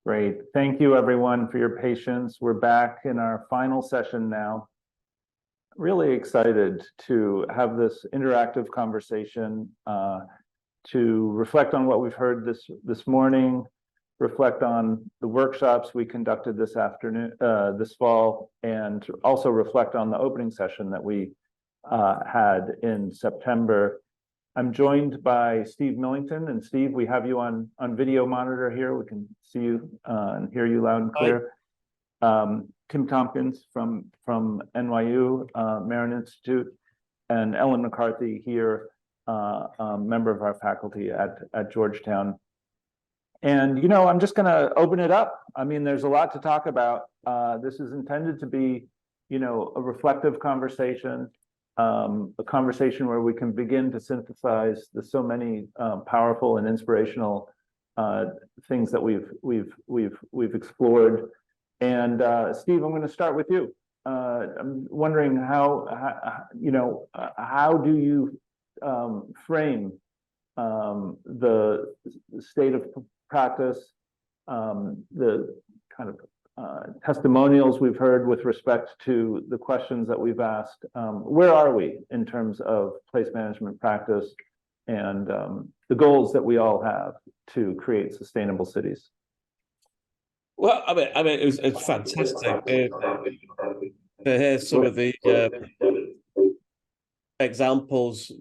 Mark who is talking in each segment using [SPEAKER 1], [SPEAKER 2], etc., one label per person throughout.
[SPEAKER 1] Great. Thank you, everyone, for your patience. We're back in our final session now. Really excited to have this interactive conversation to reflect on what we've heard this morning, reflect on the workshops we conducted this afternoon, this fall, and also reflect on the opening session that we had in September. I'm joined by Steve Millington, and Steve, we have you on video monitor here. We can see you and hear you loud and clear. Tim Tompkins from NYU Marin Institute, and Ellen McCarthy here, a member of our faculty at Georgetown. And, you know, I'm just going to open it up. I mean, there's a lot to talk about. This is intended to be, you know, a reflective conversation. A conversation where we can begin to synthesize the so many powerful and inspirational things that we've explored. And Steve, I'm going to start with you. I'm wondering how do you frame the state of practice, the kind of testimonials we've heard with respect to the questions that we've asked. Where are we in terms of place management practice and the goals that we all have to create sustainable cities?
[SPEAKER 2] Well, I mean, it's fantastic to hear some of the examples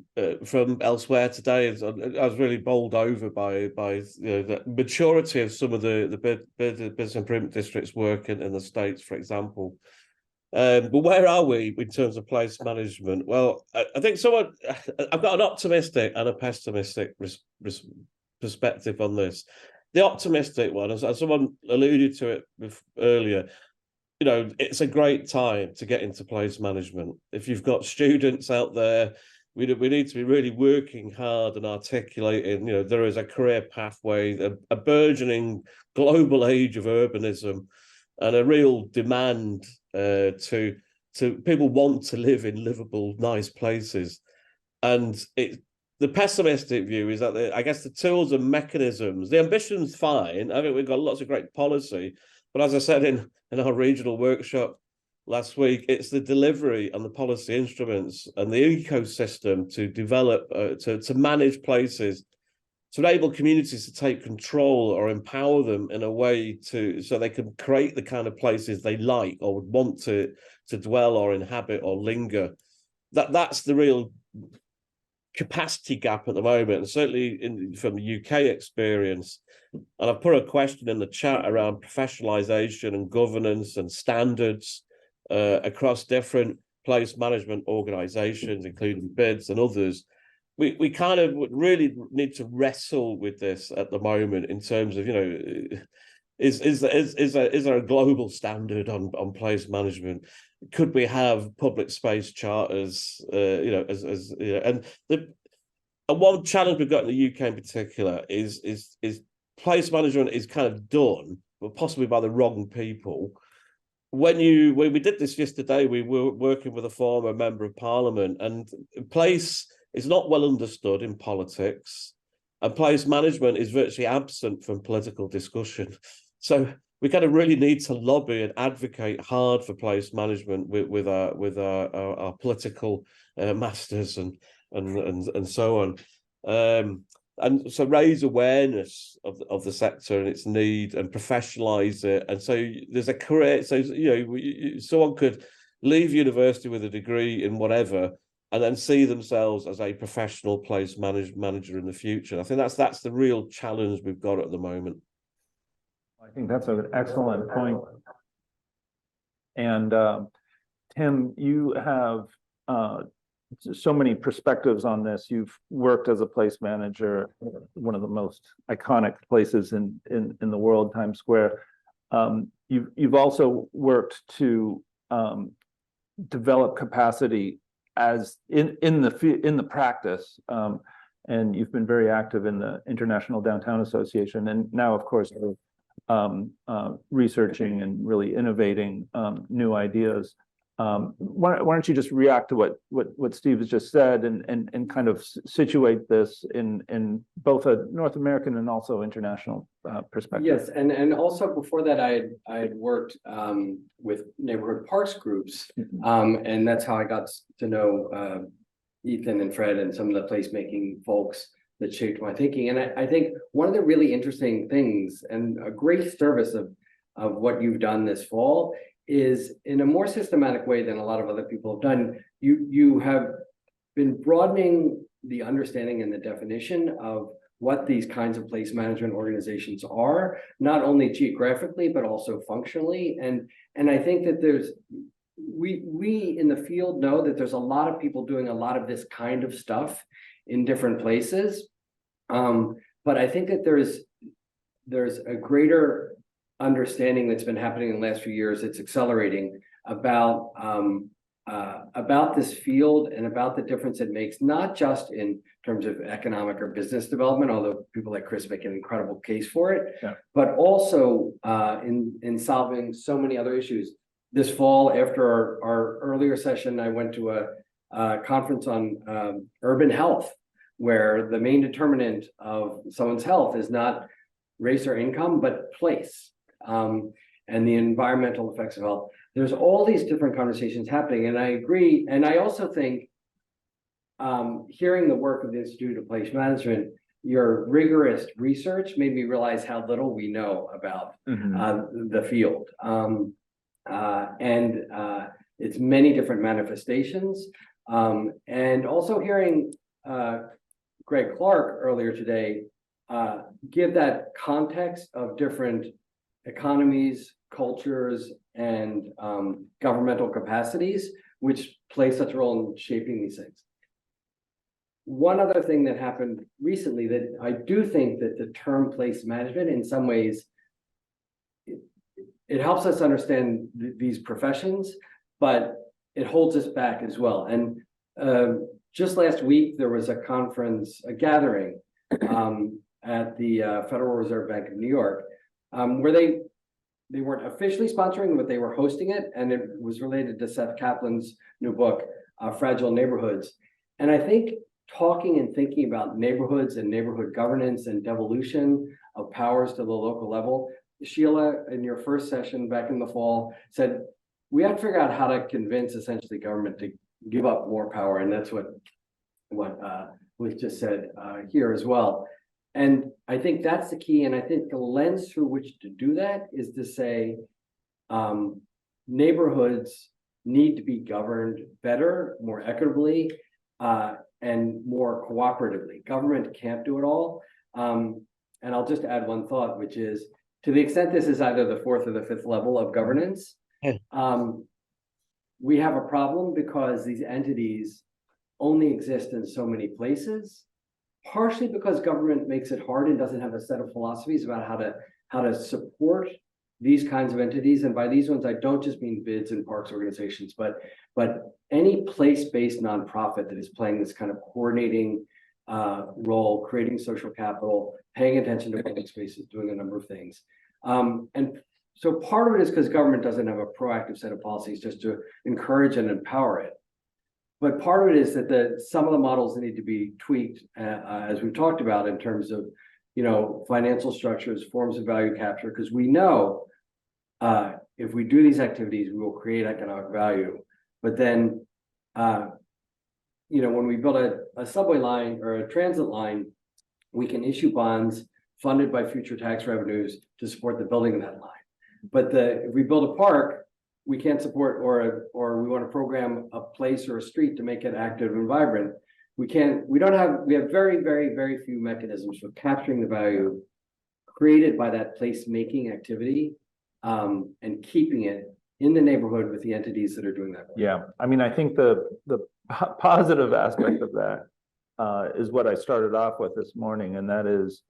[SPEAKER 2] from elsewhere today. I was really bowled over by the maturity of some of the business improvement districts work in the States, for example. But where are we in terms of place management? Well, I think I've got an optimistic and a pessimistic perspective on this. The optimistic one, as someone alluded to it earlier, you know, it's a great time to get into place management. If you've got students out there, we need to be really working hard and articulating, you know, there is a career pathway, a burgeoning global age of urbanism, and a real demand to people want to live in livable, nice places. And the pessimistic view is that I guess the tools and mechanisms, the ambition's fine. I think we've got lots of great policy, but as I said in our regional workshop last week, it's the delivery and the policy instruments and the ecosystem to develop, to manage places, to enable communities to take control or empower them in a way so they can create the kind of places they like or would want to dwell or inhabit or linger. That's the real capacity gap at the moment, and certainly from the UK experience. And I've put a question in the chat around professionalization and governance and standards across different place management organizations, including BIDS and others. We kind of really need to wrestle with this at the moment in terms of, you know, is there a global standard on place management? Could we have public space charters? You know, and one challenge we've got in the UK in particular is place management is kind of done, but possibly by the wrong people. When we did this yesterday, we were working with a former member of parliament, and place is not well understood in politics, and place management is virtually absent from political discussion. So we kind of really need to lobby and advocate hard for place management with our political masters and so on. And so raise awareness of the sector and its need and professionalize it. And so there's a career. So, you know, someone could leave university with a degree in whatever and then see themselves as a professional place manager in the future. I think that's the real challenge we've got at the moment.
[SPEAKER 1] I think that's an excellent point. And Tim, you have so many perspectives on this. You've worked as a place manager, one of the most iconic places in the world, Times Square. You've also worked to develop capacity as in the practice, and you've been very active in the International Downtown Association, and now, of course, researching and really innovating new ideas. Why don't you just react to what Steve has just said and kind of situate this in both a North American and also international perspective?
[SPEAKER 3] Yes, and also before that, I had worked with neighborhood parks groups, and that's how I got to know Ethan and Fred and some of the placemaking folks that shaped my thinking. And I think one of the really interesting things and a great service of what you've done this fall is, in a more systematic way than a lot of other people have done, you have been broadening the understanding and the definition of what these kinds of place management organizations are, not only geographically, but also functionally. And I think that we in the field know that there's a lot of people doing a lot of this kind of stuff in different places. But I think that there's a greater understanding that's been happening in the last few years. It's accelerating about this field and about the difference it makes, not just in terms of economic or business development, although people like Chris make an incredible case for it, but also in solving so many other issues. This fall, after our earlier session, I went to a conference on urban health, where the main determinant of someone's health is not race or income, but place, and the environmental effects of health. There's all these different conversations happening, and I agree. And I also think hearing the work of the Institute of Place Management, your rigorous research made me realize how little we know about the field. And its many different manifestations. And also hearing Greg Clark earlier today give that context of different economies, cultures, and governmental capacities, which play such a role in shaping these things. One other thing that happened recently that I do think that the term place management, in some ways, it helps us understand these professions, but it holds us back as well. And just last week, there was a conference, a gathering at the Federal Reserve Bank of New York, where they weren't officially sponsoring, but they were hosting it. And it was related to Seth Kaplan's new book, Fragile Neighborhoods. And I think talking and thinking about neighborhoods and neighborhood governance and devolution of powers to the local level, Sheila, in your first session back in the fall, said we have to figure out how to convince essentially government to give up more power, and that's what was just said here as well. And I think that's the key. And I think the lens through which to do that is to say neighborhoods need to be governed better, more equitably, and more cooperatively. Government can't do it all. And I'll just add one thought, which is, to the extent this is either the fourth or the fifth level of governance, we have a problem because these entities only exist in so many places, partially because government makes it hard and doesn't have a set of philosophies about how to support these kinds of entities. And by these ones, I don't just mean bids and parks organizations, but any place-based nonprofit that is playing this kind of coordinating role, creating social capital, paying attention to public spaces, doing a number of things. And so part of it is because government doesn't have a proactive set of policies just to encourage and empower it. But part of it is that some of the models need to be tweaked, as we've talked about, in terms of, financial structures, forms of value capture, because we know if we do these activities, we will create economic value. But then, when we build a subway line or a transit line, we can issue bonds funded by future tax revenues to support the building of that line. But if we build a park, we can't support, or we want to program a place or a street to make it active and vibrant. We have very, very, very few mechanisms for capturing the value created by that place-making activity and keeping it in the neighborhood with the entities that are doing that work.
[SPEAKER 1] Yeah, I mean, I think the positive aspect of that is what I started off with this morning, and that is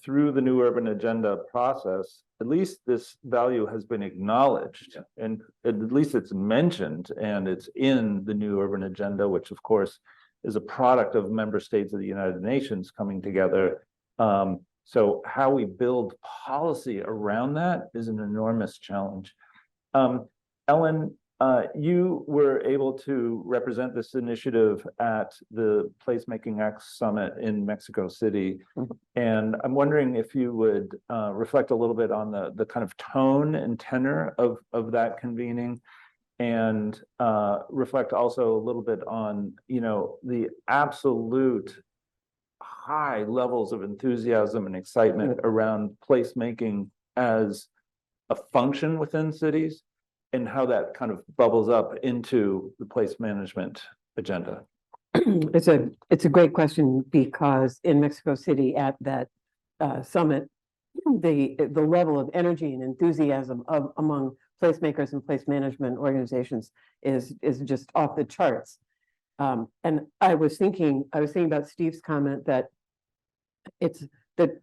[SPEAKER 1] through the New Urban Agenda process, at least this value has been acknowledged, and at least it's mentioned, and it's in the New Urban Agenda, which of course is a product of member states of the United Nations coming together. So how we build policy around that is an enormous challenge. Ellen, you were able to represent this initiative at the Placemaking X Summit in Mexico City. And I'm wondering if you would reflect a little bit on the kind of tone and tenor of that convening, and reflect also a little bit on, the absolute high levels of enthusiasm and excitement around placemaking as a function within cities, and how that kind of bubbles up into the place management agenda.
[SPEAKER 4] It's a great question, because in Mexico City at that summit, the level of energy and enthusiasm among placemakers and place management organizations is just off the charts. And I was thinking about Steve's comment that it's that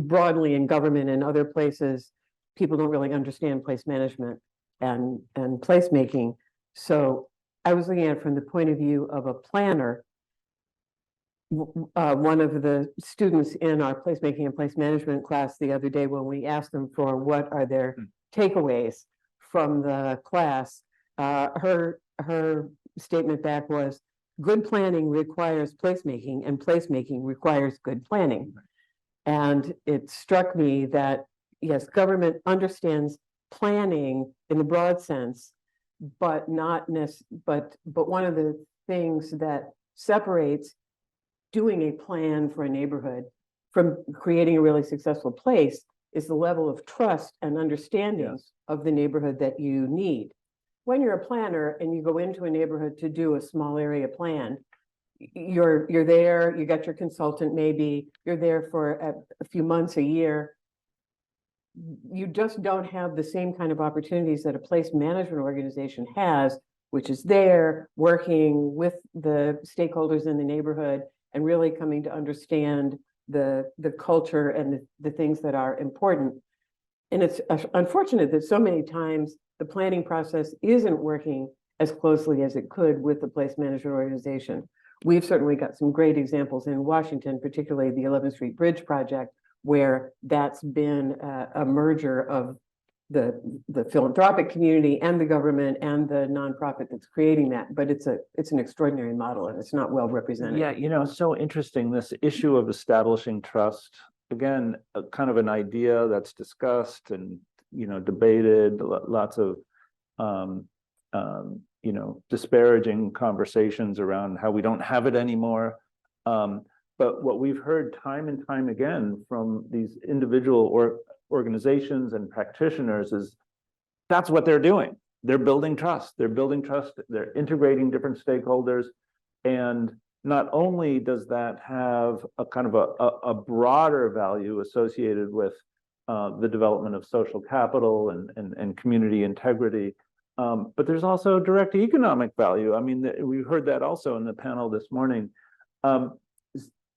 [SPEAKER 4] broadly in government and other places, people don't really understand place management and placemaking. So I was looking at it from the point of view of a planner. One of the students in our placemaking and place management class the other day, when we asked them for what are their takeaways from the class, her statement back was, good planning requires placemaking, and placemaking requires good planning. And it struck me that, yes, government understands planning in the broad sense, but not but one of the things that separates doing a plan for a neighborhood from creating a really successful place is the level of trust and understanding of the neighborhood that you need. When you're a planner and you go into a neighborhood to do a small area plan, you're there, you got your consultant, maybe you're there for a few months, a year. You just don't have the same kind of opportunities that a place management organization has, which is there working with the stakeholders in the neighborhood and really coming to understand the culture and the things that are important. And it's unfortunate that so many times the planning process isn't working as closely as it could with the place management organization. We've certainly got some great examples in Washington, particularly the 11th Street Bridge project, where that's been a merger of the philanthropic community and the government and the nonprofit that's creating that. But it's an extraordinary model, and it's not well represented.
[SPEAKER 1] Yeah, so interesting, this issue of establishing trust. Again, kind of an idea that's discussed and debated, lots of disparaging conversations around how we don't have it anymore. But what we've heard time and time again from these individual organizations and practitioners is that's what they're doing. They're building trust. They're integrating different stakeholders. And not only does that have a kind of a broader value associated with the development of social capital and community integrity, but there's also direct economic value. I mean, we heard that also in the panel this morning.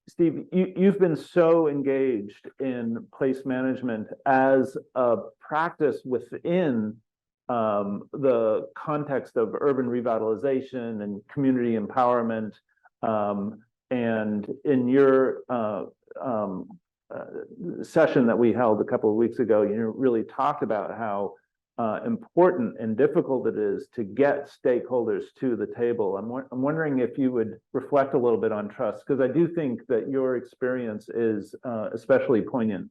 [SPEAKER 1] Steve, you've been so engaged in place management as a practice within the context of urban revitalization and community empowerment. And in your session that we held a couple of weeks ago, you really talked about how important and difficult it is to get stakeholders to the table. I'm wondering if you would reflect a little bit on trust, because I do think that your experience is especially poignant.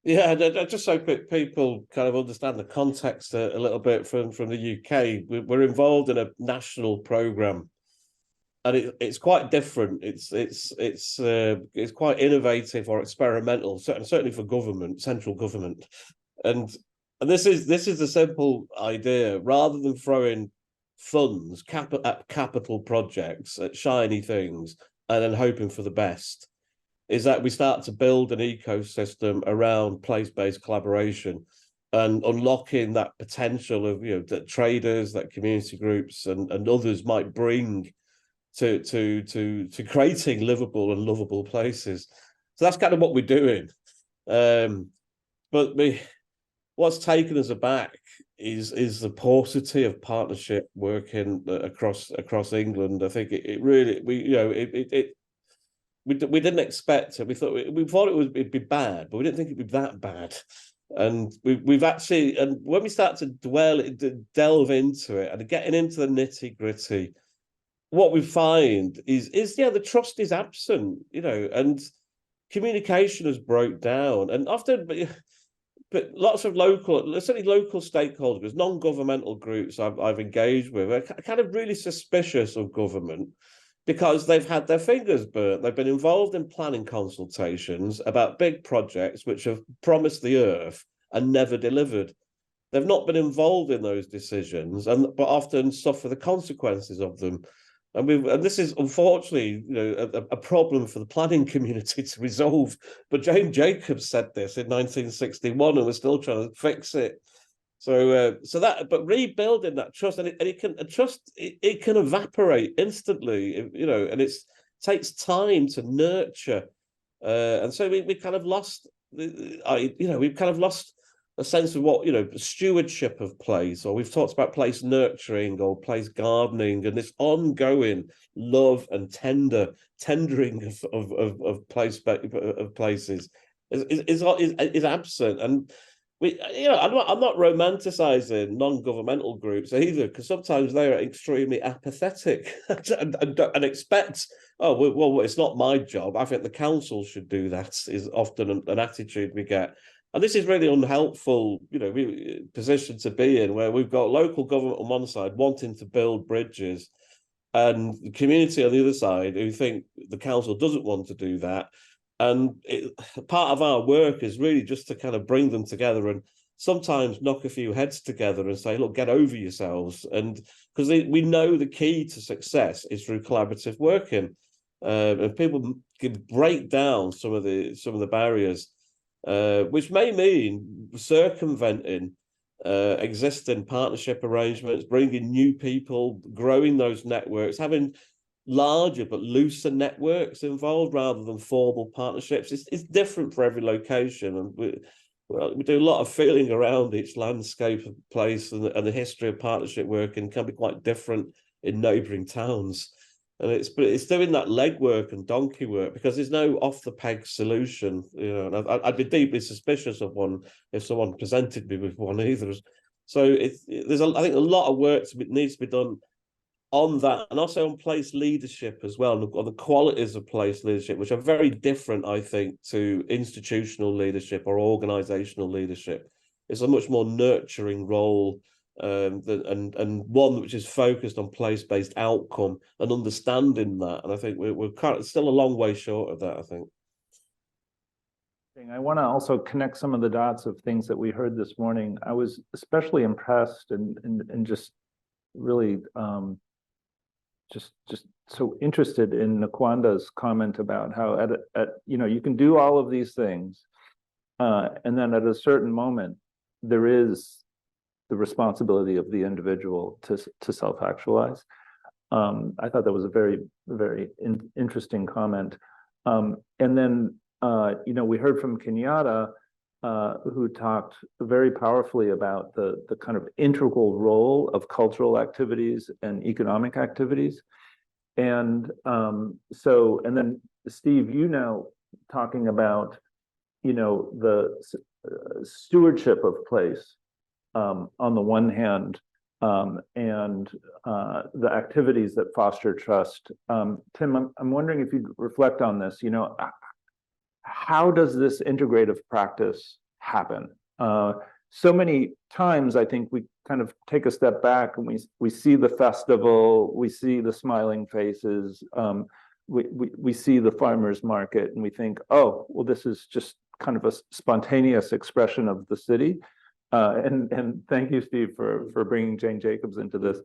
[SPEAKER 2] Yeah, just so people kind of understand the context a little bit from the UK, we're involved in a national program, and it's quite different. It's quite innovative or experimental, certainly for government, central government, and this is the simple idea. Rather than throwing funds at capital projects, at shiny things, and then hoping for the best, is that we start to build an ecosystem around place-based collaboration and unlocking that potential of that traders, that community groups, and others might bring to creating livable and lovable places. So that's kind of what we're doing. But what's taken us aback is the paucity of partnership working across England. I think it really we didn't expect it. We thought it'd be bad, but we didn't think it'd be that bad. And we've actually, and when we start to delve into it and getting into the nitty gritty, what we find is the trust is absent, and communication has broke down, and often, but lots of certainly local stakeholders, non-governmental groups I've engaged with are kind of really suspicious of government because they've had their fingers burnt. They've been involved in planning consultations about big projects which have promised the earth and never delivered. They've not been involved in those decisions, but often suffer the consequences of them. And this is unfortunately, a problem for the planning community to resolve. But Jane Jacobs said this in 1961, and we're still trying to fix it. But rebuilding that trust, and it can evaporate instantly, and it takes time to nurture. And so we kind of lost, we've kind of lost a sense of what, stewardship of place, or we've talked about place nurturing or place gardening, and this ongoing love and tendering of places is absent. And I'm not romanticizing non-governmental groups either, because sometimes they are extremely apathetic and expect, oh, well, it's not my job. I think the council should do that, is often an attitude we get. And this is really unhelpful, position to be in, where we've got local government on one side wanting to build bridges, and the community on the other side who think the council doesn't want to do that. And part of our work is really just to kind of bring them together and sometimes knock a few heads together and say, look, get over yourselves. And because we know the key to success is through collaborative working, and people can break down some of the barriers. Which may mean circumventing existing partnership arrangements, bringing new people, growing those networks, having larger but looser networks involved rather than formal partnerships. It's different for every location, and we do a lot of feeling around each landscape of place, and the history of partnership working can be quite different in neighbouring towns. And it's doing that legwork and donkey work, because there's no off the peg solution, and I'd be deeply suspicious of one if someone presented me with one either. So I think a lot of work needs to be done on that, and also on place leadership as well, on the qualities of place leadership, which are very different, I think, to institutional leadership or organizational leadership. It's a much more nurturing role, and one which is focused on place-based outcome and understanding that. And I think we're kind of still a long way short of that, I think.
[SPEAKER 1] I want to also connect some of the dots of things that we heard this morning. I was especially impressed and just really just so interested in Nkwanda's comment about how you can do all of these things, and then at a certain moment there is the responsibility of the individual to self-actualize. I thought that was a very, very interesting comment. And then we heard from Kenyatta, who talked very powerfully about the kind of integral role of cultural activities and economic activities. And and then Steve, now talking about, the stewardship of place on the one hand, and the activities that foster trust. Tim, I'm wondering if you'd reflect on this. How does this integrative practice happen? So many times, I think we kind of take a step back and we see the festival, we see the smiling faces, we see the farmers market, and we think, oh, well, this is just kind of a spontaneous expression of the city. And thank you, Steve, for bringing Jane Jacobs into this.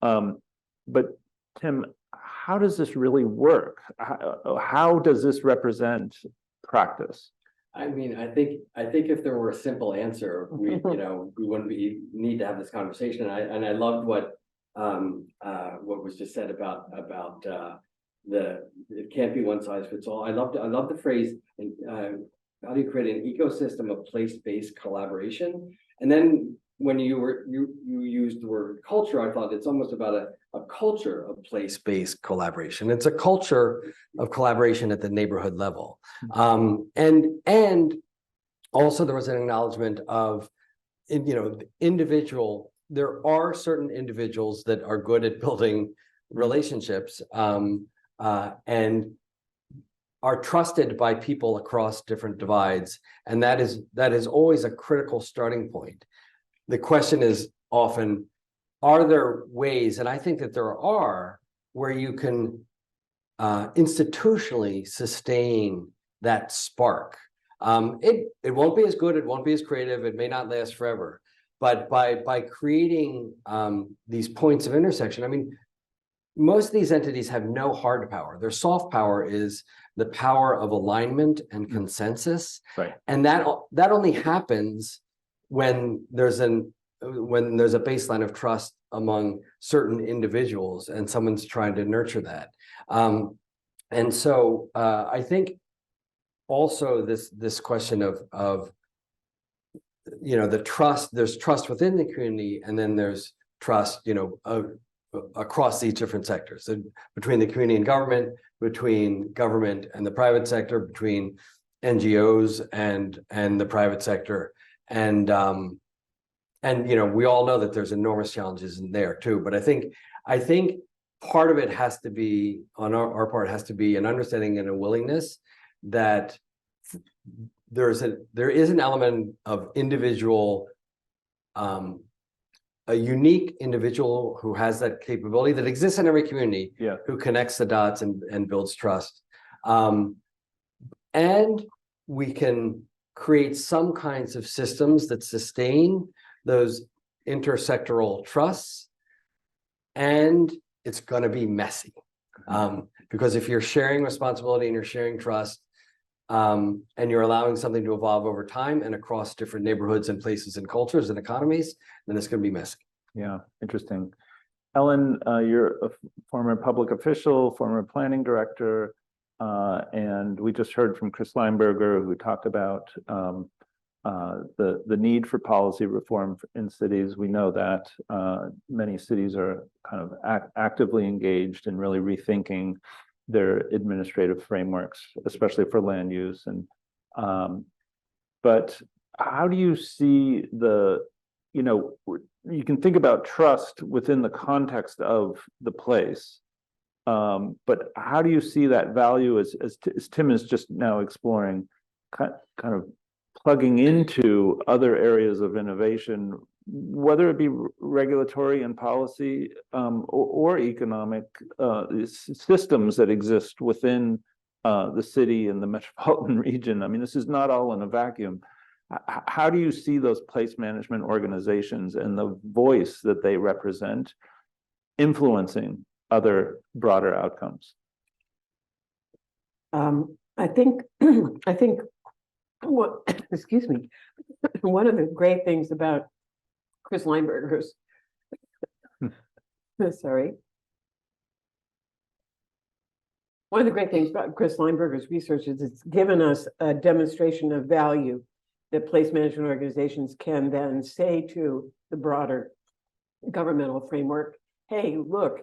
[SPEAKER 1] But Tim, how does this really work? How does this represent practice?
[SPEAKER 3] I mean, I think if there were a simple answer, we wouldn't need to have this conversation. And I loved what was just said about it can't be one size fits all. I love the phrase, how do you create an ecosystem of place-based collaboration? And then when you used the word culture, I thought it's almost about a culture of place-based collaboration. It's a culture of collaboration at the neighborhood level. And also there was an acknowledgement of, the individual. There are certain individuals that are good at building relationships, and are trusted by people across different divides, and that is always a critical starting point. The question is often, are there ways, and I think that there are, where you can institutionally sustain that spark. It won't be as good, it won't be as creative, it may not last forever, but by creating these points of intersection, I mean, most of these entities have no hard power. Their soft power is the power of alignment and consensus.
[SPEAKER 1] Right.
[SPEAKER 3] And that only happens when there's a baseline of trust among certain individuals and someone's trying to nurture that. And so I think also this question of the trust, there's trust within the community, and then there's trust, across these different sectors, so between the community and government, between government and the private sector, between NGOs and the private sector. And we all know that there's enormous challenges in there too. But I think part of it has to be, on our part, has to be an understanding and a willingness that there is an element of individual, a unique individual who has that capability that exists in every community,
[SPEAKER 1] Yeah.
[SPEAKER 3] who connects the dots and builds trust. And we can create some kinds of systems that sustain those intersectoral trusts, and it's going to be messy. Because if you're sharing responsibility and you're sharing trust, and you're allowing something to evolve over time and across different neighborhoods and places and cultures and economies, then it's going to be messy.
[SPEAKER 1] Yeah, interesting. Ellen, you're a former public official, former planning director, and we just heard from Chris Lineberger, who talked about the need for policy reform in cities. We know that many cities are kind of actively engaged in really rethinking their administrative frameworks, especially for land use. And but how do you see you can think about trust within the context of the place, but how do you see that value as Tim is just now exploring, kind of plugging into other areas of innovation, whether it be regulatory and policy, or economic systems that exist within the city and the metropolitan region? I mean, this is not all in a vacuum. How do you see those place management organizations and the voice that they represent influencing other broader outcomes?
[SPEAKER 4] I think what, excuse me, one of the great things about Chris Lineberger's, sorry. One of the great things about Chris Lineberger's research is it's given us a demonstration of value that place management organizations can then say to the broader governmental framework, hey, look,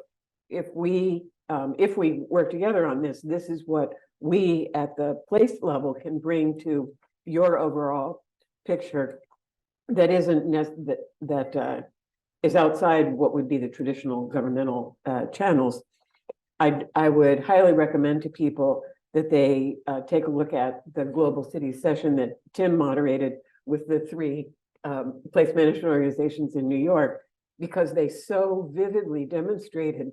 [SPEAKER 4] if we work together on this, this is what we at the place level can bring to your overall picture that isn't that is outside what would be the traditional governmental channels. I would highly recommend to people that they take a look at the Global Cities session that Tim moderated with the 3 place management organizations in New York, because they so vividly demonstrated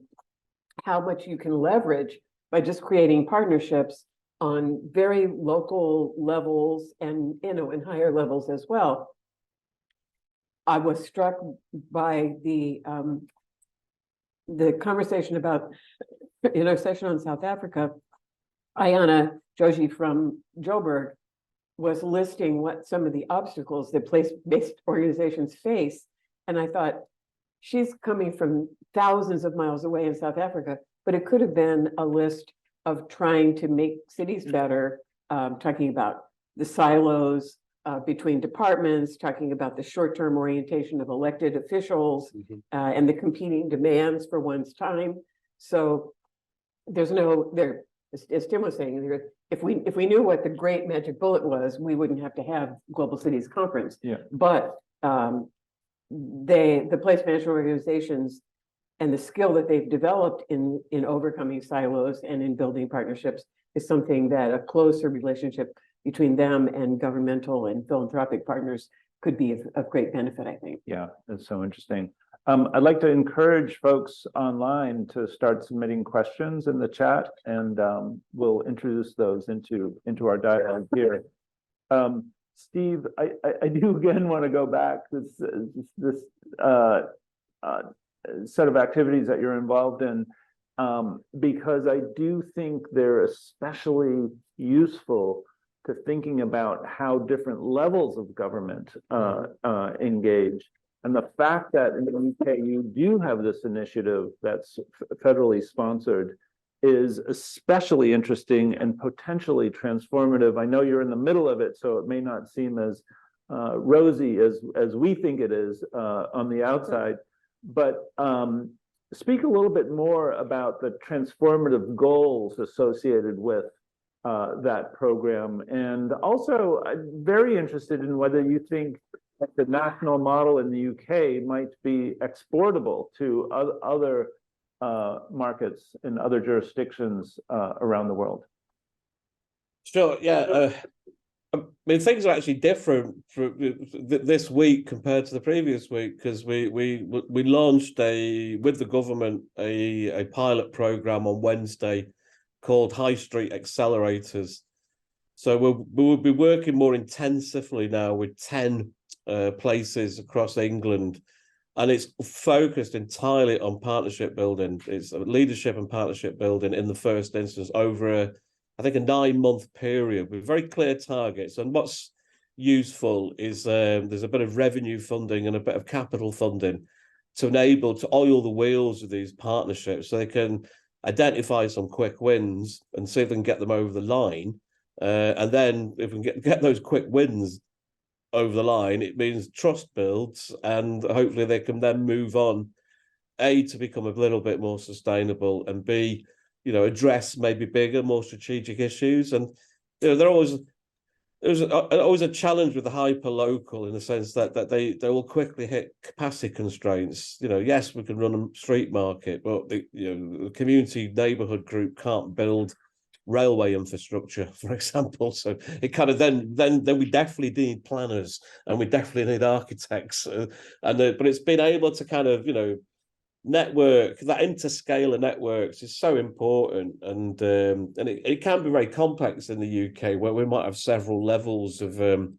[SPEAKER 4] how much you can leverage by just creating partnerships on very local levels and in higher levels as well. I was struck by the conversation about session on South Africa. Ayana Joji from Joburg was listing what some of the obstacles that place-based organizations face. And I thought, she's coming from thousands of miles away in South Africa, but it could have been a list of trying to make cities better, talking about the silos between departments, talking about the short-term orientation of elected officials, and the competing demands for one's time. So there's as Tim was saying, if we knew what the great magic bullet was, we wouldn't have to have Global Cities Conference.
[SPEAKER 1] Yeah.
[SPEAKER 4] But the place management organizations and the skill that they've developed in overcoming silos and in building partnerships is something that a closer relationship between them and governmental and philanthropic partners could be of great benefit, I think.
[SPEAKER 1] Yeah, that's so interesting. I'd like to encourage folks online to start submitting questions in the chat, and we'll introduce those into our dialogue here. Steve, I do again want to go back this set of activities that you're involved in, because I do think they're especially useful to thinking about how different levels of government engage. And the fact that in the UK you do have this initiative that's federally sponsored is especially interesting and potentially transformative. I know you're in the middle of it, so it may not seem as rosy as we think it is on the outside, but speak a little bit more about the transformative goals associated with that program. And also, I'm very interested in whether you think that the national model in the UK might be exportable to other markets in other jurisdictions around the world.
[SPEAKER 2] Sure, yeah. I mean, things are actually different for this week compared to the previous week, because we launched with the government a pilot program on Wednesday called High Street Accelerators. So we'll be working more intensively now with 10 places across England, and it's focused entirely on partnership building. It's leadership and partnership building in the first instance over I think a 9-month period with very clear targets. And what's useful is there's a bit of revenue funding and a bit of capital funding to enable to oil the wheels of these partnerships, so they can identify some quick wins and see if they can get them over the line. And then if we can get those quick wins over the line, it means trust builds, and hopefully they can then move on, A, to become a little bit more sustainable, and B, address maybe bigger, more strategic issues. And there's always a challenge with the hyper local, in the sense that they will quickly hit capacity constraints. Yes, we can run a street market, but the community neighborhood group can't build railway infrastructure, for example. So it kind of then we definitely need planners, and we definitely need architects, but it's been able to kind of network, that interscalar networks is so important, and it can be very complex in the UK, where we might have several levels of the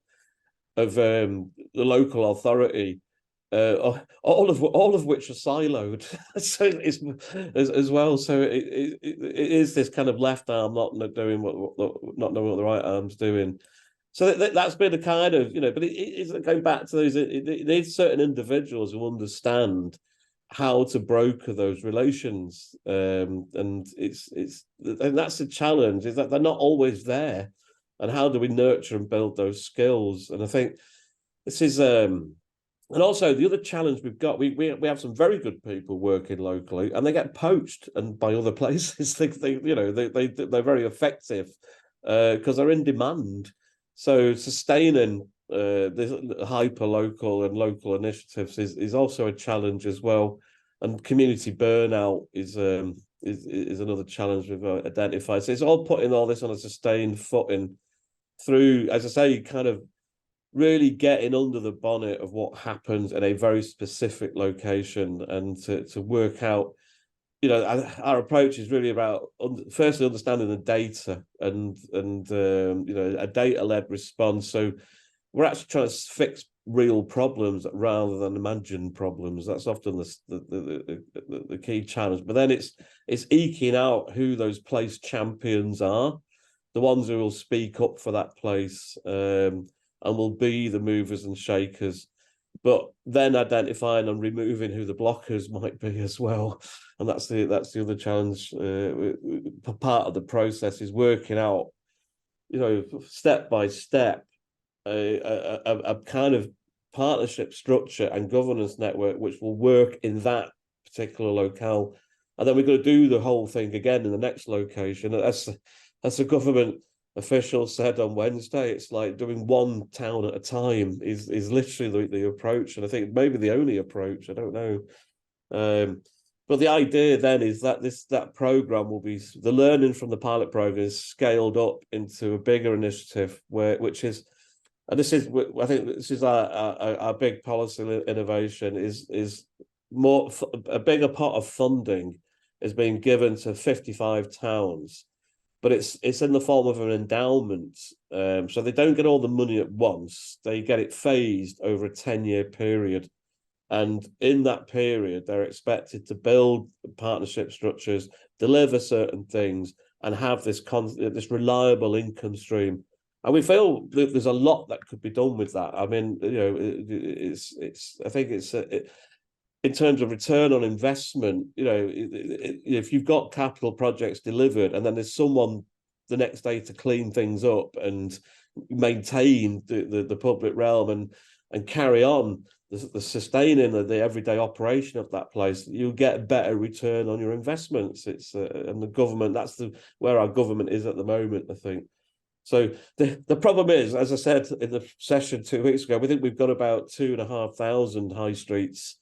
[SPEAKER 2] local authority, all of which are siloed. So it's as well. So it is this kind of left arm not knowing what the right arm's doing. So that's been a kind of but it's going back to those. It needs certain individuals who understand how to broker those relations, and that's the challenge, is that they're not always there, and how do we nurture and build those skills? And I think this is and also the other challenge we've got, we have some very good people working locally, and they get poached and by other places. They're very effective because they're in demand. So sustaining the hyper local and local initiatives is also a challenge as well. And community burnout is another challenge we've identified. So it's all putting all this on a sustained footing through, as I say, kind of really getting under the bonnet of what happens in a very specific location, and to work out, our approach is really about firstly understanding the data and a data-led response. So we're actually trying to fix real problems rather than imagined problems. That's often the key challenge. But then it's eking out who those place champions are, the ones who will speak up for that place, and will be the movers and shakers. But then identifying and removing who the blockers might be as well. And that's the other challenge. Part of the process is working out, step by step, a kind of partnership structure and governance network which will work in that particular locale. And then we're going to do the whole thing again in the next location. As a government, officials said on Wednesday, it's like doing one town at a time is literally the approach, and I think maybe the only approach. I don't know. But the idea then is that that program will be, the learning from the pilot program is scaled up into a bigger initiative which is, and this is, I think this is our big policy innovation is more, a bigger pot of funding is being given to 55 towns, but it's in the form of an endowment. So they don't get all the money at once, they get it phased over a 10-year period. And in that period, they're expected to build partnership structures, deliver certain things, and have this reliable income stream. And we feel that there's a lot that could be done with that. I mean, you know, I think it's in terms of return on investment. You know, if you've got capital projects delivered, and then there's someone the next day to clean things up and maintain the public realm and carry on the sustaining of the everyday operation of that place, you'll get better return on your investments. It's and the government, that's where our government is at the moment, I think. So the problem is, as I said in the session 2 weeks ago, we think we've got about 2,500 high streets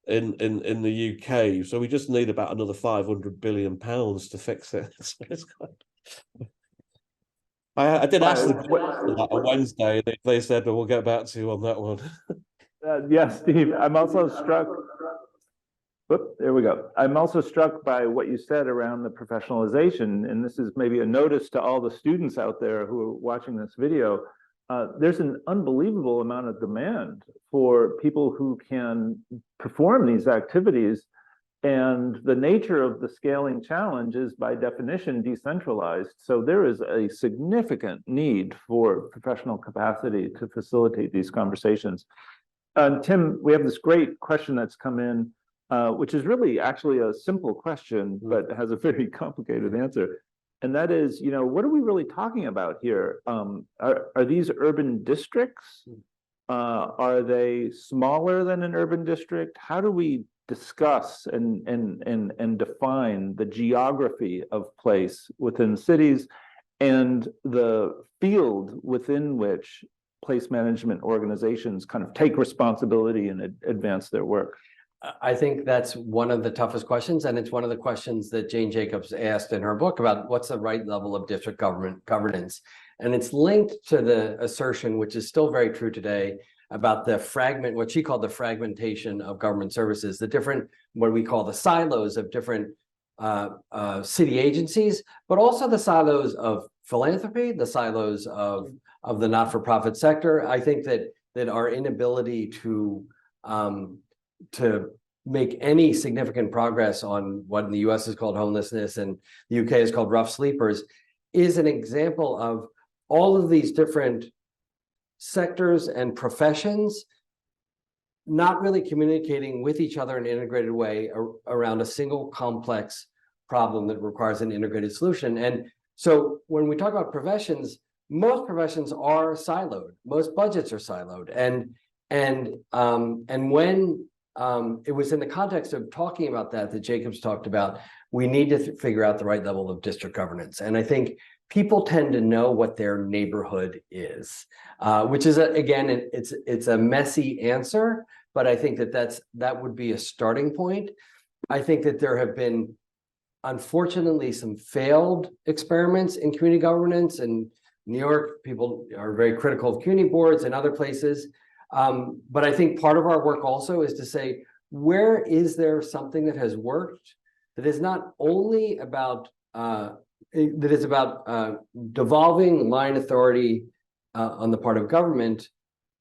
[SPEAKER 2] in the UK. So we just need about another £500 billion to fix it. So it's I did ask them on Wednesday. They said, "Well, we'll get back to you on that one."
[SPEAKER 1] Yes, Steve, I'm also struck. Whoop, there we go. I'm also struck by what you said around the professionalization, and this is maybe a notice to all the students out there who are watching this video. There's an unbelievable amount of demand for people who can perform these activities, and the nature of the scaling challenge is by definition decentralized. So there is a significant need for professional capacity to facilitate these conversations. Tim, we have this great question that's come in, which is really actually a simple question, but has a very complicated answer. And that is, you know, what are we really talking about here? Are these urban districts? Are they smaller than an urban district? How do we discuss and define the geography of place within cities and the field within which place management organizations kind of take responsibility and advance their work?
[SPEAKER 3] I think that's one of the toughest questions, and it's one of the questions that Jane Jacobs asked in her book about what's the right level of district governance. And it's linked to the assertion, which is still very true today, about the what she called the fragmentation of government services, the different, what we call the silos of different city agencies, but also the silos of philanthropy, the silos of the not-for-profit sector. I think that our inability to make any significant progress on what in the US is called homelessness and the UK is called rough sleepers is an example of all of these different sectors and professions not really communicating with each other in an integrated way around a single complex problem that requires an integrated solution. And so when we talk about professions, most professions are siloed, most budgets are siloed. And when it was in the context of talking about that Jacobs talked about, we need to figure out the right level of district governance. And I think people tend to know what their neighborhood is, which is, again, it's a messy answer, but I think that would be a starting point. I think that there have been, unfortunately, some failed experiments in community governance. In New York, people are very critical of community boards and other places. But I think part of our work also is to say, where is there something that has worked that is not only about devolving line authority on the part of government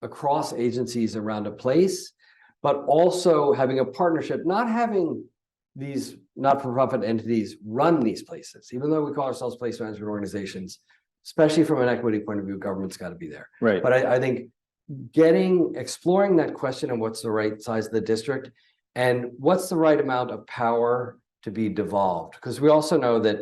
[SPEAKER 3] across agencies around a place, but also having a partnership, not having these not-for-profit entities run these places, even though we call ourselves place management organizations, especially from an equity point of view, government's got to be there.
[SPEAKER 1] Right.
[SPEAKER 3] But I think exploring that question of what's the right size of the district and what's the right amount of power to be devolved, because we also know that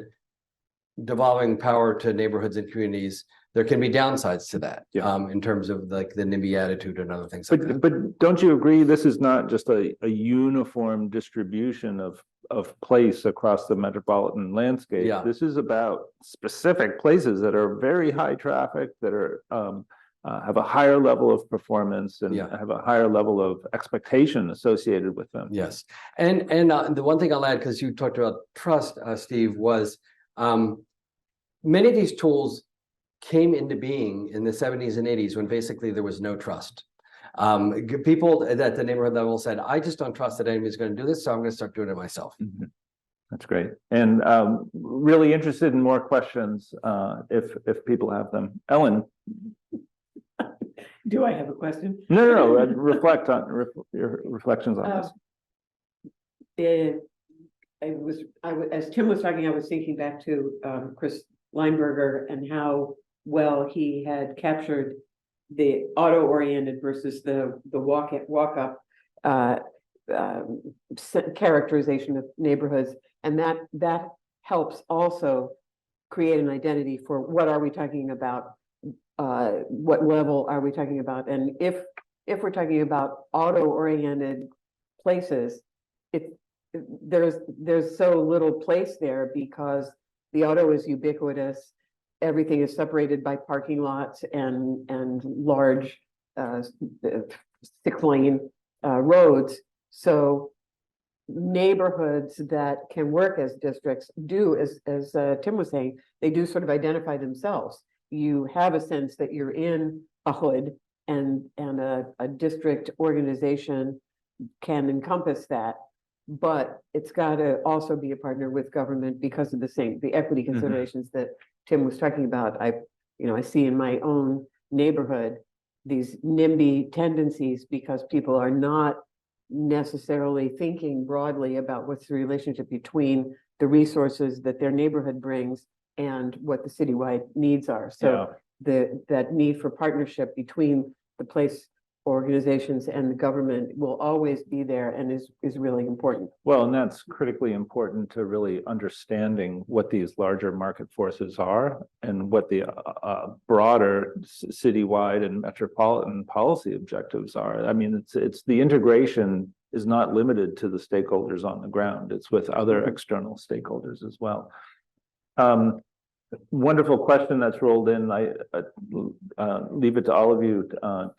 [SPEAKER 3] devolving power to neighborhoods and communities, there can be downsides to that, in terms of like the NIMBY attitude and other things like that.
[SPEAKER 1] But don't you agree this is not just a uniform distribution of place across the metropolitan landscape.
[SPEAKER 3] Yeah.
[SPEAKER 1] This is about specific places that are very high traffic, that are have a higher level of performance and
[SPEAKER 3] Yeah.
[SPEAKER 1] have a higher level of expectation associated with them.
[SPEAKER 3] Yes, and the one thing I'll add, because you talked about trust, Steve, was many of these tools came into being in the 70s and 80s when basically there was no trust. People at the neighborhood level said, I just don't trust that anybody's going to do this, so I'm going to start doing it myself.
[SPEAKER 1] Mhm. That's great. And really interested in more questions if people have them. Ellen.
[SPEAKER 4] Do I have a question?
[SPEAKER 1] No. Reflect on your reflections on this.
[SPEAKER 4] As Tim was talking, I was thinking back to Chris Lineberger and how well he had captured the auto-oriented versus the walk-up characterization of neighborhoods, and that helps also create an identity for what are we talking about, what level are we talking about, and if we're talking about auto-oriented places, there's so little place there because the auto is ubiquitous. Everything is separated by parking lots and large 6-lane roads. So neighborhoods that can work as districts do, as Tim was saying, they do sort of identify themselves. You have a sense that you're in a hood, and a district organization can encompass that. But it's got to also be a partner with government because of the equity considerations that Tim was talking about. I see in my own neighborhood these NIMBY tendencies because people are not necessarily thinking broadly about what's the relationship between the resources that their neighborhood brings and what the citywide needs are. So that need for partnership between the place organizations and the government will always be there and is really important.
[SPEAKER 1] Well, and that's critically important to really understanding what these larger market forces are and what the broader citywide and metropolitan policy objectives are. I mean, it's the integration is not limited to the stakeholders on the ground. It's with other external stakeholders as well. Wonderful question that's rolled in. I leave it to all of you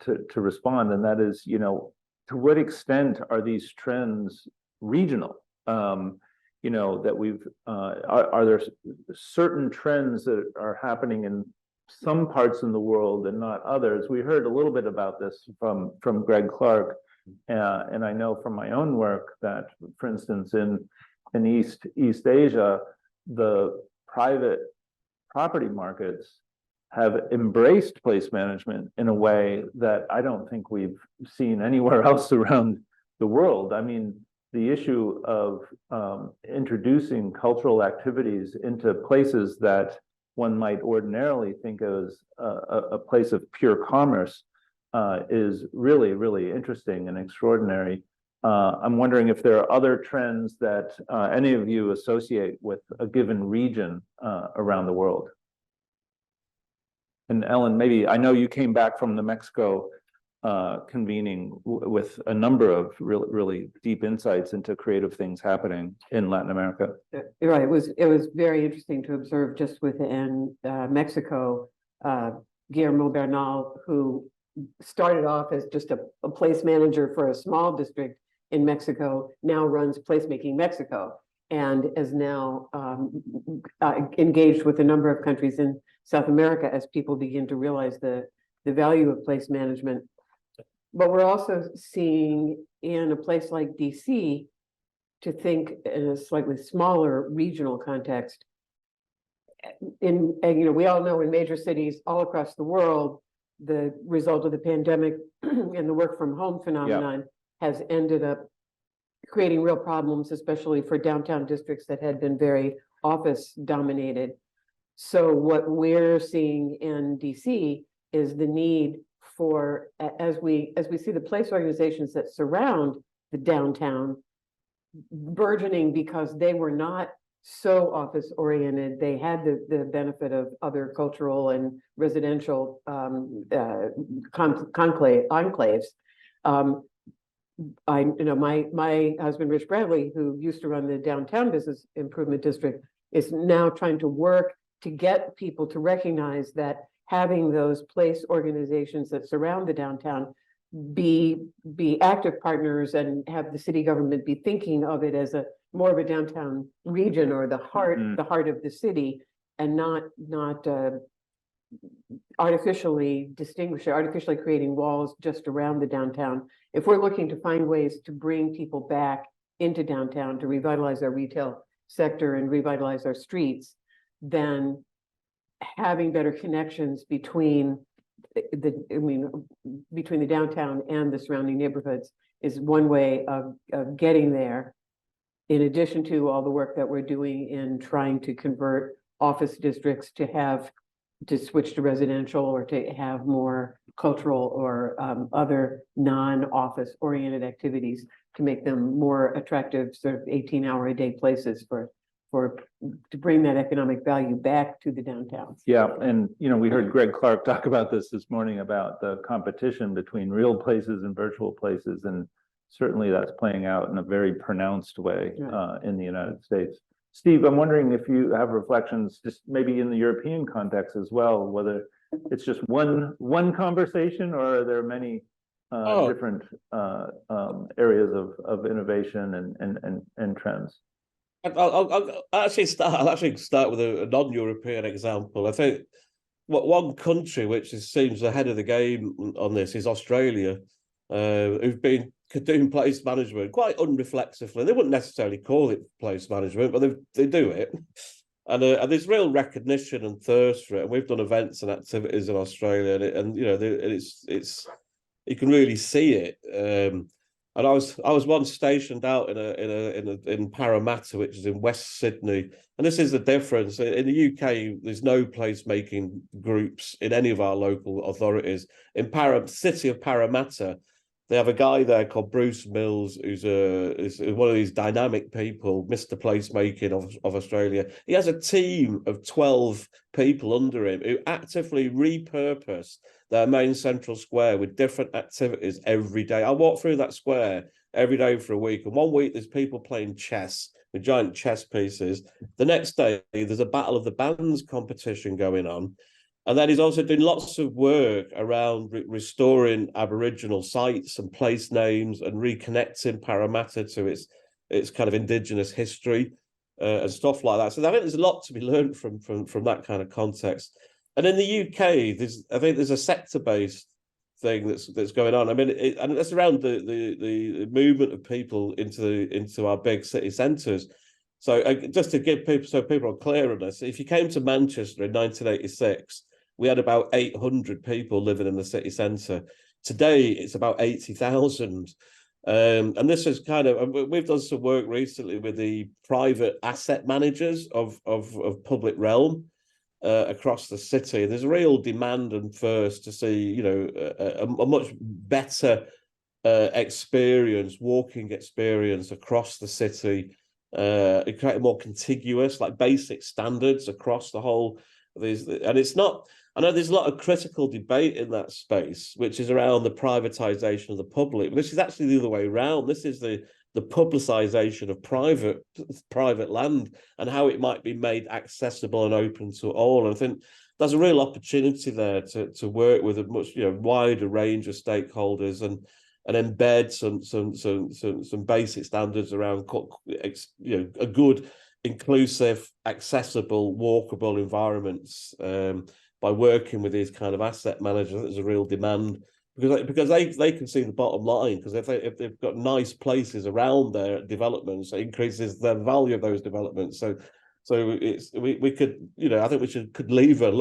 [SPEAKER 1] to respond, and that is, to what extent are these trends regional? That we've are there certain trends that are happening in some parts in the world and not others? We heard a little bit about this from Greg Clark, and I know from my own work that, for instance, in East Asia, the private property markets have embraced place management in a way that I don't think we've seen anywhere else around the world. I mean, the issue of introducing cultural activities into places that one might ordinarily think of as a place of pure commerce is really, really interesting and extraordinary. I'm wondering if there are other trends that any of you associate with a given region around the world. And Ellen, maybe, I know you came back from the Mexico convening with a number of really deep insights into creative things happening in Latin America.
[SPEAKER 4] You're right. It was very interesting to observe just within Mexico, Guillermo Bernal, who started off as just a place manager for a small district in Mexico, now runs Placemaking Mexico, and is now engaged with a number of countries in South America as people begin to realize the value of place management. But we're also seeing in a place like DC to think in a slightly smaller regional context. We all know in major cities all across the world, the result of the pandemic and the work from home phenomenon has ended up creating real problems, especially for downtown districts that had been very office dominated. So what we're seeing in DC is the need for, as we see the place organizations that surround the downtown burgeoning because they were not so office oriented. They had the benefit of other cultural and residential enclaves. my husband, Rich Bradley, who used to run the downtown business improvement district, is now trying to work to get people to recognize that having those place organizations that surround the downtown be active partners and have the city government be thinking of it as a more of a downtown region or the heart of the city, and not artificially creating walls just around the downtown. If we're looking to find ways to bring people back into downtown to revitalize our retail sector and revitalize our streets, then having better connections between the downtown and the surrounding neighborhoods is one way of getting there. In addition to all the work that we're doing in trying to convert office districts to switch to residential or to have more cultural or other non-office oriented activities to make them more attractive, sort of 18-hour-a-day places to bring that economic value back to the downtown.
[SPEAKER 1] Yeah, and we heard Greg Clark talk about this morning about the competition between real places and virtual places, and certainly that's playing out in a very pronounced way in the United States. Steve, I'm wondering if you have reflections, just maybe in the European context as well, whether it's just one conversation or are there many different areas of innovation and trends?
[SPEAKER 2] I'll actually start with a non-European example. I think one country which seems ahead of the game on this is Australia, who've been doing place management quite unreflexively. They wouldn't necessarily call it place management, but they do it. And there's real recognition and thirst for it. And we've done events and activities in Australia, and it's you can really see it. And I was once stationed out in Parramatta, which is in West Sydney, and this is the difference. In the UK, there's no placemaking groups in any of our local authorities. In city of Parramatta, they have a guy there called Bruce Mills, who's one of these dynamic people, Mr. Placemaking of Australia. He has a team of 12 people under him who actively repurpose their main central square with different activities every day. I walk through that square every day for a week, and one week there's people playing chess with giant chess pieces. The next day there's a Battle of the Bands competition going on. And then he's also doing lots of work around restoring Aboriginal sites and place names and reconnecting Parramatta to its kind of Indigenous history and stuff like that. So I think there's a lot to be learned from that kind of context. And in the UK, I think there's a sector-based thing that's going on. I mean, and that's around the movement of people into our big city centres. So just to give people, so people are clear on this, if you came to Manchester in 1986, we had about 800 people living in the city centre. Today, it's about 80,000. And this is we've done some work recently with the private asset managers of public realm across the city. There's a real demand and thirst to see, a much better walking experience across the city, create more contiguous, like basic standards across the whole. And it's not. I know there's a lot of critical debate in that space, which is around the privatization of the public. This is actually the other way around. This is the publicization of private land and how it might be made accessible and open to all. And I think there's a real opportunity there to work with a much wider range of stakeholders and embed some basic standards around a good, inclusive, accessible, walkable environments. By working with these kind of asset managers, there's a real demand because they can see the bottom line, because if they've got nice places around their developments, it increases the value of those developments. So we could, I think we could lever them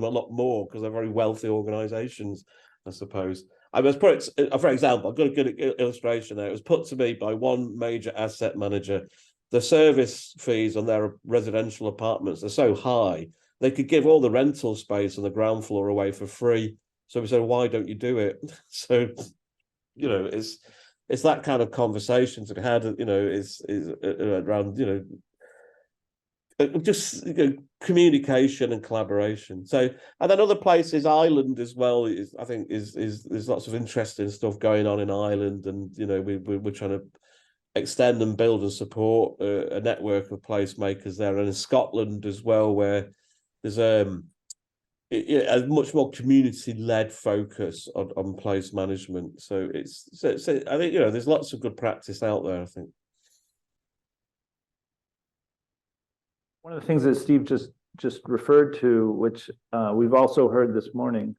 [SPEAKER 2] a lot more, because they're very wealthy organizations, I suppose. I was put, for example, I've got a good illustration there. It was put to me by one major asset manager. The service fees on their residential apartments are so high, they could give all the rental space on the ground floor away for free. So we said, why don't you do it? So, it's that kind of conversation to be had, is around, just communication and collaboration. So, and then other places, Ireland as well is, I think, is there's lots of interesting stuff going on in Ireland, and we're trying to extend and build and support a network of placemakers there, and in Scotland as well, where there's a much more community-led focus on place management. So so I think there's lots of good practice out there, I think.
[SPEAKER 1] One of the things that Steve just referred to, which we've also heard this morning,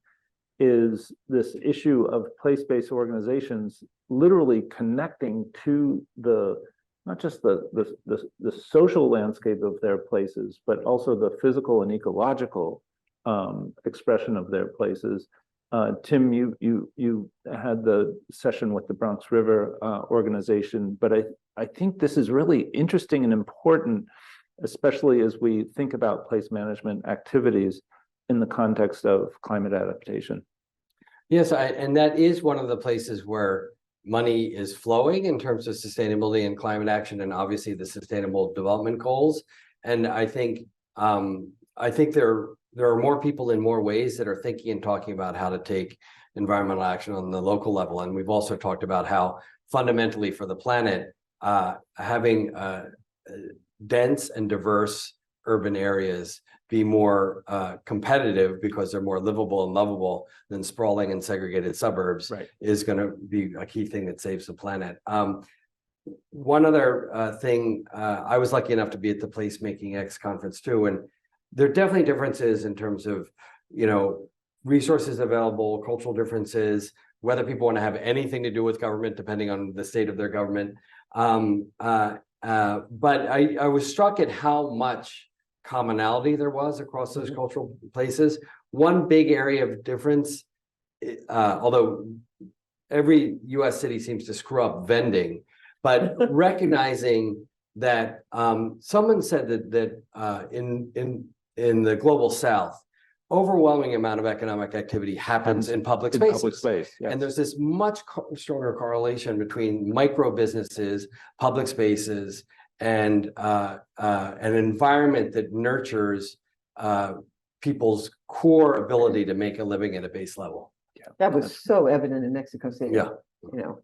[SPEAKER 1] is this issue of place-based organizations literally connecting to not just the social landscape of their places, but also the physical and ecological expression of their places. Tim, you had the session with the Bronx River organization, but I think this is really interesting and important, especially as we think about place management activities in the context of climate adaptation.
[SPEAKER 3] Yes, and that is one of the places where money is flowing in terms of sustainability and climate action, and obviously the Sustainable Development Goals. And I think there are more people in more ways that are thinking and talking about how to take environmental action on the local level. And we've also talked about how fundamentally for the planet, having dense and diverse urban areas be more competitive because they're more livable and lovable than sprawling and segregated suburbs, right, is going to be a key thing that saves the planet. One other thing, I was lucky enough to be at the Placemaking X conference too, and there are definitely differences in terms of, resources available, cultural differences, whether people want to have anything to do with government, depending on the state of their government. But I was struck at how much commonality there was across those cultural places. One big area of difference, although every US city seems to screw up vending, but recognizing that someone said that in the global South, overwhelming amount of economic activity happens in public spaces.
[SPEAKER 1] Yes.
[SPEAKER 3] And there's this much stronger correlation between micro businesses, public spaces, and an environment that nurtures people's core ability to make a living at a base level.
[SPEAKER 4] Yeah. That was so evident in Mexico City.
[SPEAKER 3] Yeah.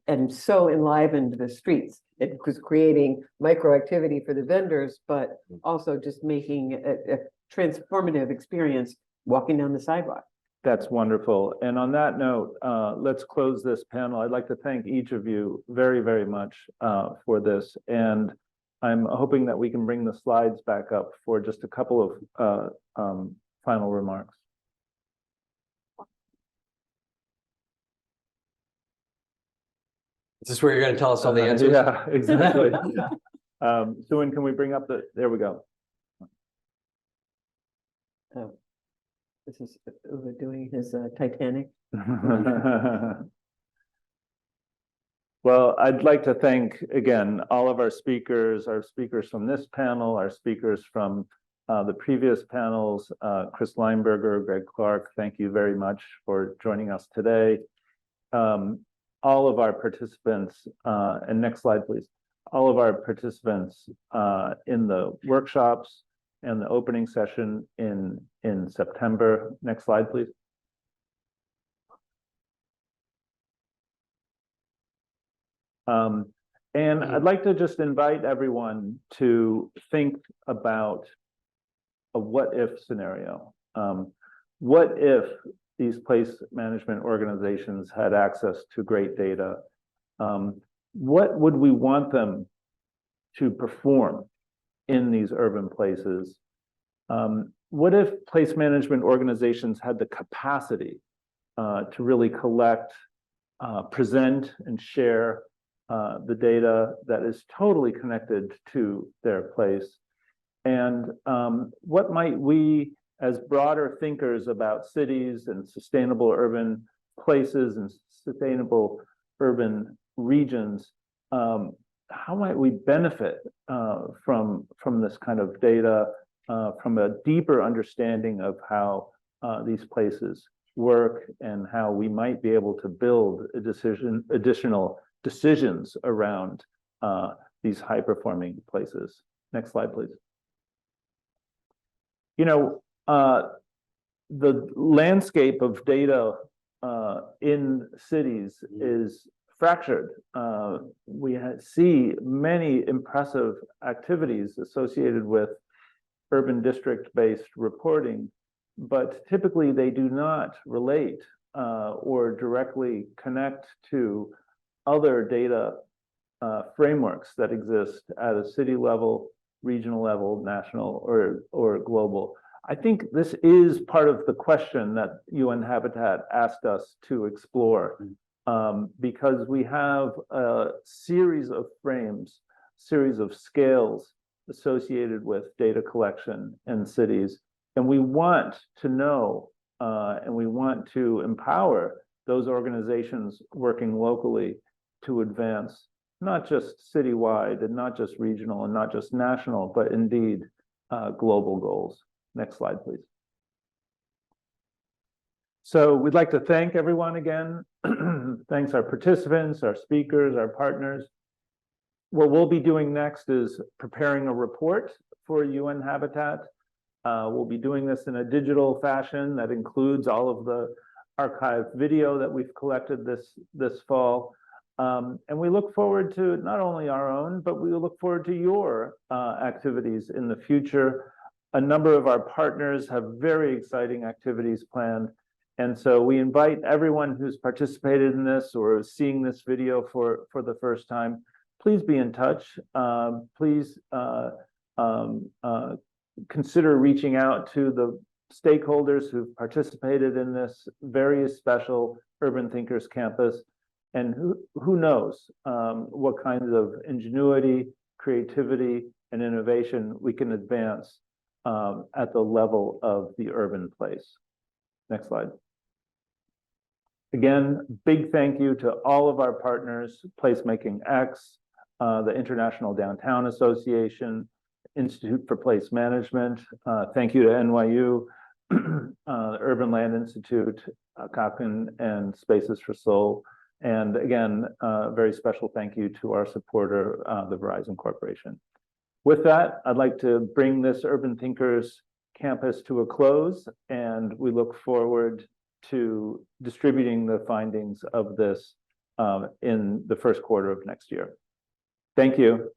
[SPEAKER 4] And so enlivened the streets. It was creating micro activity for the vendors, but also just making a transformative experience walking down the sidewalk.
[SPEAKER 1] That's wonderful. And on that note, let's close this panel. I'd like to thank each of you very, very much for this. And I'm hoping that we can bring the slides back up for just a couple of final remarks.
[SPEAKER 3] Is this where you're going to tell us all the answers?
[SPEAKER 1] Yeah, exactly. Suin, can we bring up there we go.
[SPEAKER 4] Oh, this is Uwe doing his Titanic.
[SPEAKER 1] Well, I'd like to thank again all of our speakers from this panel, our speakers from the previous panels, Chris Lineberger, Greg Clark. Thank you very much for joining us today. All of our participants, and next slide, please. All of our participants in the workshops and the opening session in September. Next slide, please. And I'd like to just invite everyone to think about a what-if scenario. What if these place management organizations had access to great data? What would we want them to perform in these urban places? What if place management organizations had the capacity to really collect, present, and share the data that is totally connected to their place? And what might we, as broader thinkers about cities and sustainable urban places and sustainable urban regions, how might we benefit from this kind of data, from a deeper understanding of how these places work and how we might be able to build additional decisions around these high-performing places? Next slide, please. You know, the landscape of data in cities is fractured. We see many impressive activities associated with urban district-based reporting, but typically they do not relate or directly connect to other data frameworks that exist at a city level, regional level, national, or global. I think this is part of the question that UN Habitat asked us to explore, because we have a series of frames, series of scales associated with data collection in cities, and we want to know and we want to empower those organizations working locally to advance not just citywide and not just regional and not just national, but indeed global goals. Next slide, please. So we'd like to thank everyone again. Thanks our participants, our speakers, our partners. What we'll be doing next is preparing a report for UN Habitat. We'll be doing this in a digital fashion that includes all of the archived video that we've collected this fall. And we look forward to not only our own, but we look forward to your activities in the future. A number of our partners have very exciting activities planned. And so we invite everyone who's participated in this or is seeing this video for the first time, please be in touch. Please consider reaching out to the stakeholders who've participated in this very special Urban Thinkers Campus. And who knows what kinds of ingenuity, creativity, and innovation we can advance at the level of the urban place. Next slide. Again, big thank you to all of our partners, Placemaking X, the International Downtown Association, Institute for Place Management. Thank you to NYU, Urban Land Institute, Kapkan, and Spaces for Soul. And again, a very special thank you to our supporter, the Verizon Corporation. With that, I'd like to bring this Urban Thinkers Campus to a close, and we look forward to distributing the findings of this in the first quarter of next year. Thank you.